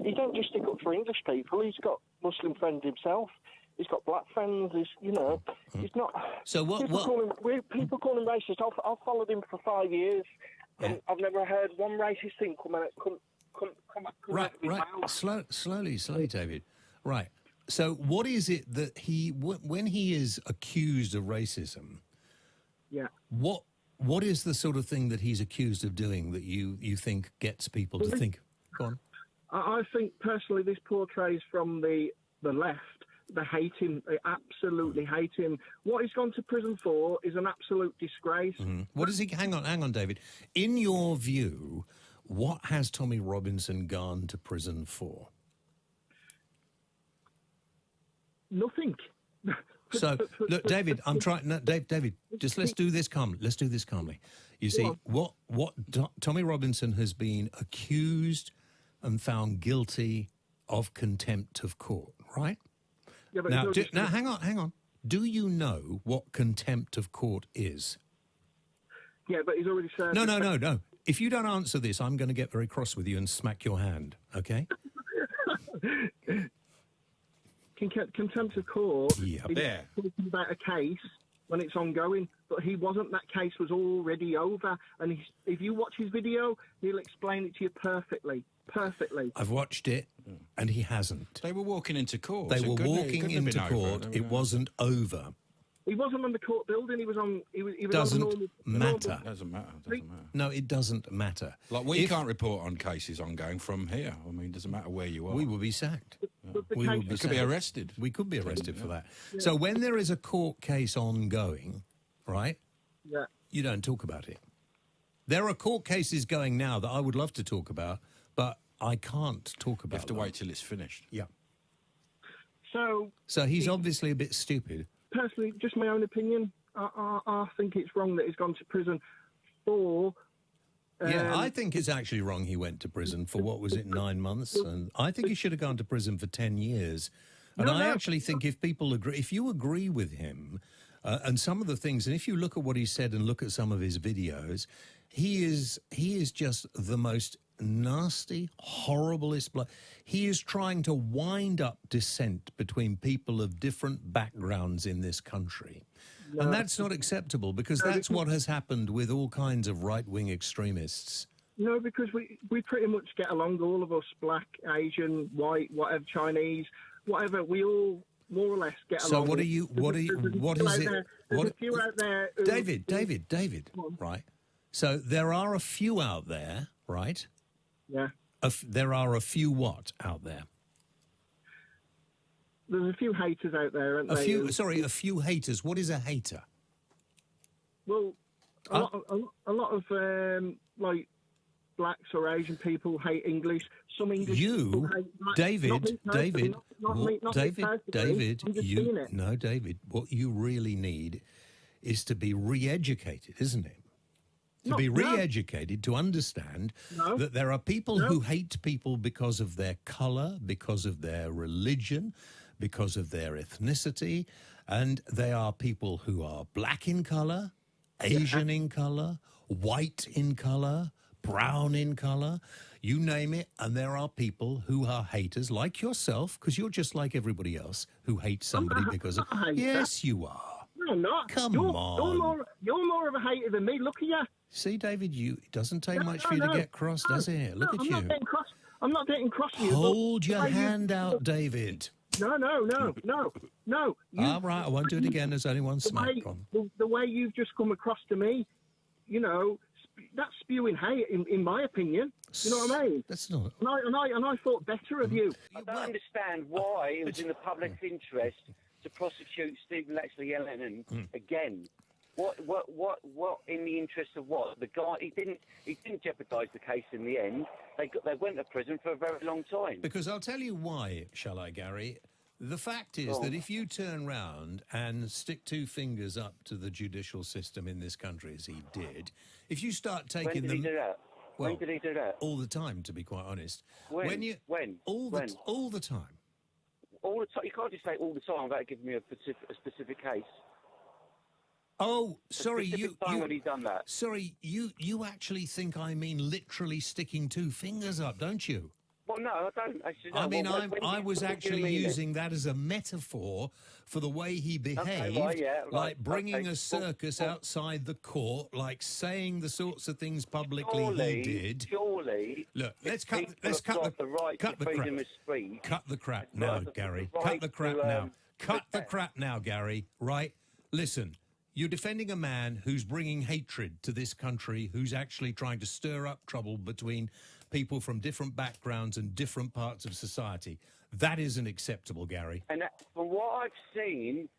He don't just stick up for English people. He's got Muslim friends himself. He's got black friends. He's not. So people call him racist. I've followed him for 5 years, and I've never heard one racist thing come out of his mouth. Slowly, David. Right. So what is it that when he is accused of racism? Yeah. What is the sort of thing that he's accused of doing that you think gets people to think? Go on. I think personally, this portrays from the left. They hate him. They absolutely hate him. What he's gone to prison for is an absolute disgrace. Mm-hmm. What is he? Hang on, David. In your view, what has Tommy Robinson gone to prison for? Nothing. So, look, David, I'm trying. No, David, just let's do this calmly. Let's do this calmly. You see, what Tommy Robinson has been accused and found guilty of contempt of court, right? Yeah, but now, hang on. Do you know what contempt of court is? Yeah, but he's already said... No. If you don't answer this, I'm going to get very cross with you and smack your hand, okay? Contempt of court Yeah. is talking about a case when it's ongoing, but he wasn't. That case was already over. And if you watch his video, he'll explain it to you perfectly. I've watched it, and he hasn't. They were walking into court. They were walking into court. It wasn't over. He wasn't on the court building. He was on. He was doesn't on matter. Doesn't matter. No, it doesn't matter. Like we can't report on cases ongoing from here. I mean, it doesn't matter where you are. We will be sacked. We could be arrested. We could be arrested for that. Yeah. So when there is a court case ongoing, right? Yeah. You don't talk about it. There are court cases going now that I would love to talk about, but I can't talk about. You have to wait till it's finished. Yeah. So he's obviously a bit stupid. Personally, just my own opinion. I think it's wrong that he's gone to prison for. Yeah, I think it's actually wrong he went to prison for, 9 months? And I think he should have gone to prison for 10 years. And I actually think if you agree with him and some of the things, and if you look at what he said and look at some of his videos, he is just the most nasty, horriblest bloke. He is trying to wind up dissent between people of different backgrounds in this country. No. And that's not acceptable because that's what has happened with all kinds of right-wing extremists. No, because we pretty much get along, all of us, black, Asian, white, whatever, Chinese, whatever, we all more or less get along. So what is it? There's a few out there who, David, right? So there are a few out there, right? Yeah. There are a few what out there? There's a few haters out there, aren't there? A few haters. What is a hater? Well, a lot of like blacks or Asian people hate English. Some English people hate blacks. David. David, what you really need is to be re-educated, isn't it? To be re-educated, to understand that there are people who hate people because of their colour, because of their religion, because of their ethnicity, and they are people who are black in colour, Asian in colour, white in colour, brown in colour, you name it, and there are people who are haters like yourself, because you're just like everybody else, who hate somebody because of... Yes, you are. No, I'm not. Come on. You're more of a hater than me. Look at you. See, David, it doesn't take much for you to get cross, does it? Look at you. I'm not getting cross with you. Hold your hand out, David. No. All right, I won't do it again. There's only one smack on. The way you've just come across to me, that's spewing hate, in my opinion. You know what I mean? That's not... And I thought better of you. I don't understand why it was in the public's interest to prosecute Stephen Yaxley-Lennon again. What in the interest of what? The guy, he didn't jeopardise the case in the end. They went to prison for a very long time. Because I'll tell you why, shall I, Gary? The fact is that if you turn round and stick two fingers up to the judicial system in this country, as he did, if you start taking when did he do that? Well, when did he do that? All the time, to be quite honest. When? All the time. All the time. You can't just say all the time without giving me a specific case. Oh, sorry, when he's done that. Sorry, you actually think I mean literally sticking two fingers up, don't you? Well, no, I don't. Actually, no. I mean, Well, when I you- was what do you actually mean then? using that as a metaphor for the way he behaved, right, yeah, right, like bringing okay. a circus Well, outside the court, like saying the sorts of things publicly surely, he did. Surely, Look, let's people cut have got the right cut to the freedom crap. of speech. Cut the crap They've now, got the Gary. right Cut the crap to, now. Cut the protest. crap now, Gary. Right? Listen, you're defending a man who's bringing hatred to this country, who's actually trying to stir up trouble between people from different backgrounds and different parts of society. That isn't acceptable, Gary. And from what I've seen,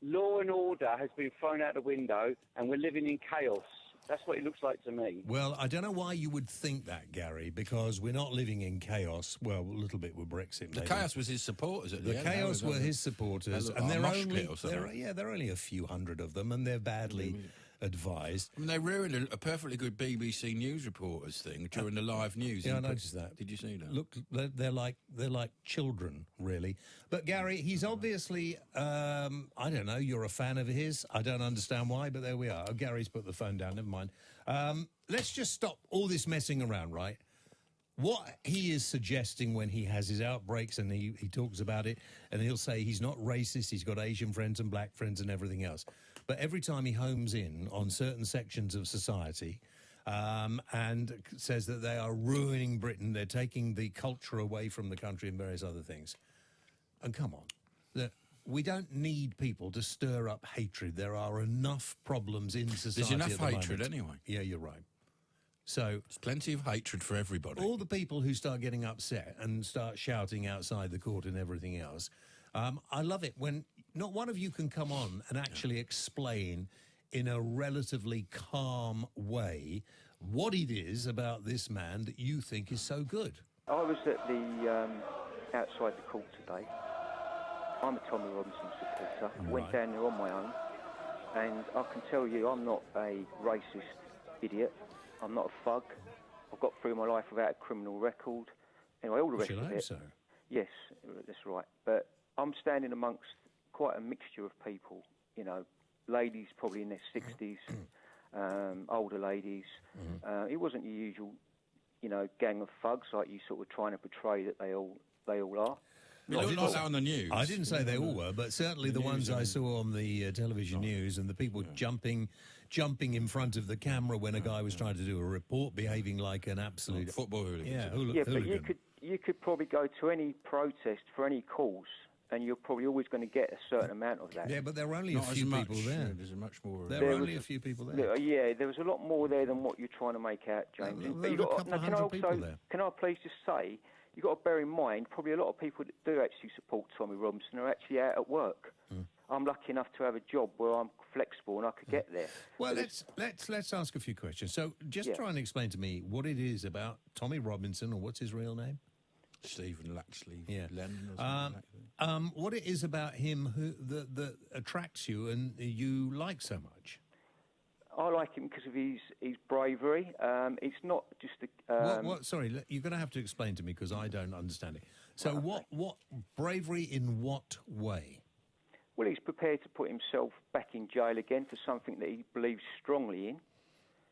law and order has been thrown out the window, and we're living in chaos. That's what it looks like to me. Well, I don't know why you would think that, Gary, because we're not living in chaos. Well, a little bit with Brexit. The maybe. chaos was his supporters at the The end. chaos were his supporters, They and look they're like a mosh only pit or something. there are only a few hundred of them, and they're badly advised. I mean, they ruined a perfectly good BBC News reporters thing during the live news. Yeah, I And noticed that. Did you see that? Look, they're like children, really. But Gary, he's obviously I don't know. You're a fan of his. I don't understand why, but there we are. Oh, Gary's put the phone down. Never mind. Let's just stop all this messing around, right? What he is suggesting when he has his outbreaks and he talks about it, and he'll say he's not racist, he's got Asian friends and black friends and everything else. But every time he homes in on certain sections of society and says that they are ruining Britain, they're taking the culture away from the country and various other things. And come on, we don't need people to stir up hatred. There are enough problems in society. There's enough at the hatred moment. anyway. Yeah, you're right. So There's plenty of hatred for everybody. all the people who start getting upset and start shouting outside the court and everything else, I love it when not one of you can come on and actually explain in a relatively calm way what it is about this man that you think is so good. I was at the outside the court today. I'm a Tommy Robinson supporter. I went Right. down there on my own, and I can tell you I'm not a racist idiot. I'm not a thug. I've got through my life without a criminal record. Anyway, all the rest Should I of hope it. so? Yes, that's right. But I'm standing amongst quite a mixture of people, you know, ladies probably in their 60s, older ladies. It wasn't your usual, you know, gang of thugs like you sort of trying to portray that they all are. It looked like that on the news. I didn't say they all were, but certainly the ones I saw on the television news and the people jumping in front of the camera when a guy was trying to do a report, behaving like an absolute Football hooligans. Yeah, Yeah, but hooligan. you could probably go to any protest for any cause, and you're probably always going to get a certain amount of that. Yeah, but there were only Not a as few much. people there. There's much more. There There were was- only a few people there. Yeah, there was a lot more there than what you're trying to make out, James. There But were you a got couple now, hundred people there. can I please just say, you've got to bear in mind, probably a lot of people that do actually support Tommy Robinson are actually out at work. I'm lucky enough to have a job where I'm flexible and I could get there. Well, But let's ask a few questions. So, just Yeah. try and explain to me what it is about Tommy Robinson, or what's his real name? Stephen Yaxley-Lennon Yeah. or something like that. What it is about him that attracts you and you like so much? I like him because of his bravery. It's not just the... What? Sorry, you're going to have to explain to me because I don't understand it. So, what bravery in what way? Well, he's prepared to put himself back in jail again for something that he believes strongly in.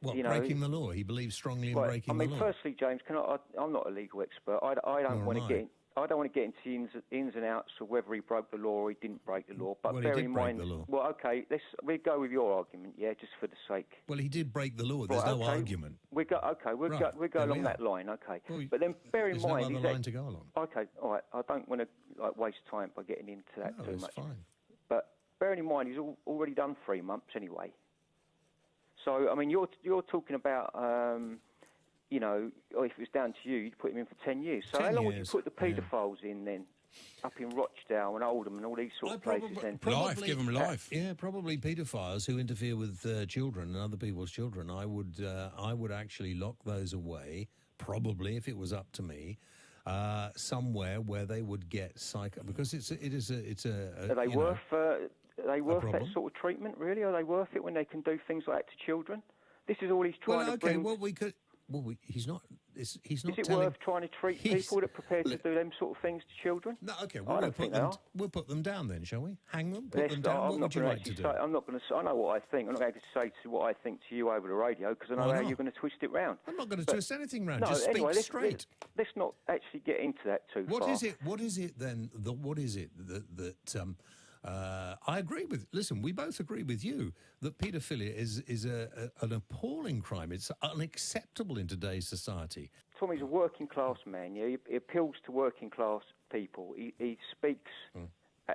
What, You know, breaking the law? He believes strongly in Right, breaking I mean, the law. firstly, James, I'm not a legal expert. I don't Nor want am to I. get I don't want to get into the ins and outs of whether he broke the law or he didn't break the law. But Well, he bear did in break mind, the law. well, okay, we go with your argument, yeah, just for the sake. Well, he did break the law. There's Right, no okay. argument. We'll go Right, we go there we along are. that line, okay. Well, but then bear in There's mind, no other he's line to go along. okay, all right. I don't want to waste time by getting into that No, too it's much. fine. But bearing in mind, he's already done 3 months anyway. So I mean, you're talking about, you know, if it was down to you, you'd put him in for 10 years. So 10 how long would you years, put the yeah. paedophiles in then? Up in Rochdale and Oldham and all these sort of places then? Life, give them life. Yeah, probably paedophiles who interfere with children and other people's children. I would actually lock those away. Probably, if it was up to me, somewhere where they would get because it's a. Are they you know, worth that problem? sort of treatment, really? Are they worth it when they can do things like that to children? This is all he's trying Well, to okay. bring... Well, Well, he's not. He's not. Is it telling, worth trying to treat people that are prepared to do them sort of things to children? No, okay. I Well, don't think they are. we'll put them down then, shall we? Hang them. Put them down. I'm What not would you gonna like to do? say, I'm not going to. I know what I think. I'm not going to say to what I think to you over the radio because I know Why how not? you're going to twist it round. I'm not going to twist anything round. No, Just anyway, speak straight. Let's not actually get into that too far. What is it? What is it then? What is it that I agree with? Listen, we both agree with you that paedophilia is an appalling crime. It's unacceptable in today's society. Tommy's a working class man. Yeah, he appeals to working class people. He speaks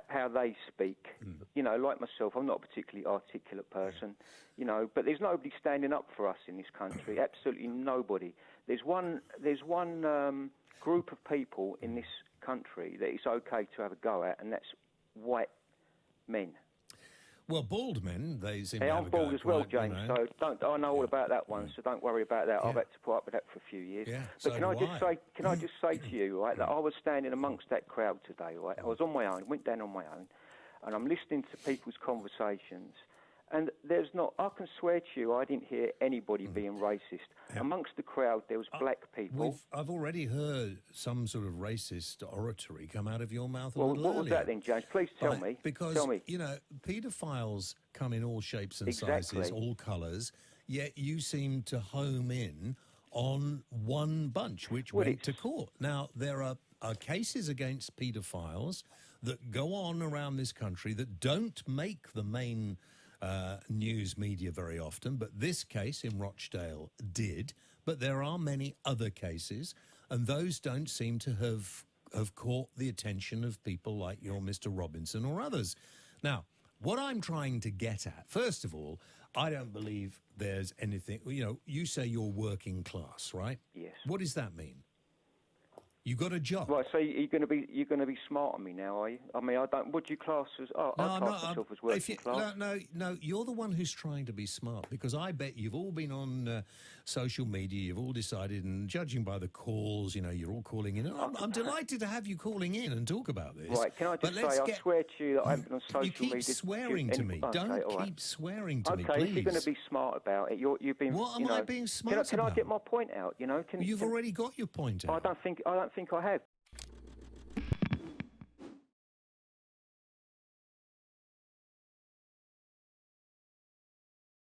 how they speak. You know, like myself, I'm not a particularly articulate person. You know, but there's nobody standing up for us in this country. Absolutely nobody. There's one group of people in this country that it's okay to have a go at, and that's white men. Well, bald men, they seem to have I'm a go bald at as well, quite, you James. know. So I know all about that one. So don't worry about that. I've had to put up with that for a few years. Yeah, but so can I do just say? Can I just say to you, right, that I was standing amongst that crowd today, right? I was on my own. Went down on my own, and I'm listening to people's conversations. And there's not, I can swear to you, I didn't hear anybody being racist. Yeah. Amongst the crowd, there was black people. I've already heard some sort of racist oratory come out of your mouth a Well, little what was earlier. that then, James? Please tell me. Because, tell me. you know, paedophiles come in all shapes and Exactly. sizes, all colours, yet you seem to home in on one bunch, which went to court. Now, there are cases against paedophiles that go on around this country that don't make the main news media very often, but this case in Rochdale did. But there are many other cases, and those don't seem to have caught the attention of people like your Mr. Robinson or others. Now, what I'm trying to get at, first of all, I don't believe there's anything. You know, you say you're working class, right? Yes. What does that mean? You got a job. Right, so you're going to be smart on me now, are you? I mean, I don't. Would you class as? I class myself as working class. No. You're the one who's trying to be smart because I bet you've all been on social media. You've all decided, and judging by the calls, you know, you're all calling in. And I'm delighted to have you calling in and talk about this. Right? Can I just say? I swear to you that I've been on social media. You keep media. swearing to me. Don't keep swearing to me, please. Okay, if you're going to be smart about it, you've been. What am I being smart about? Can I get my point out? You know, You've already got your point out. I don't think I have.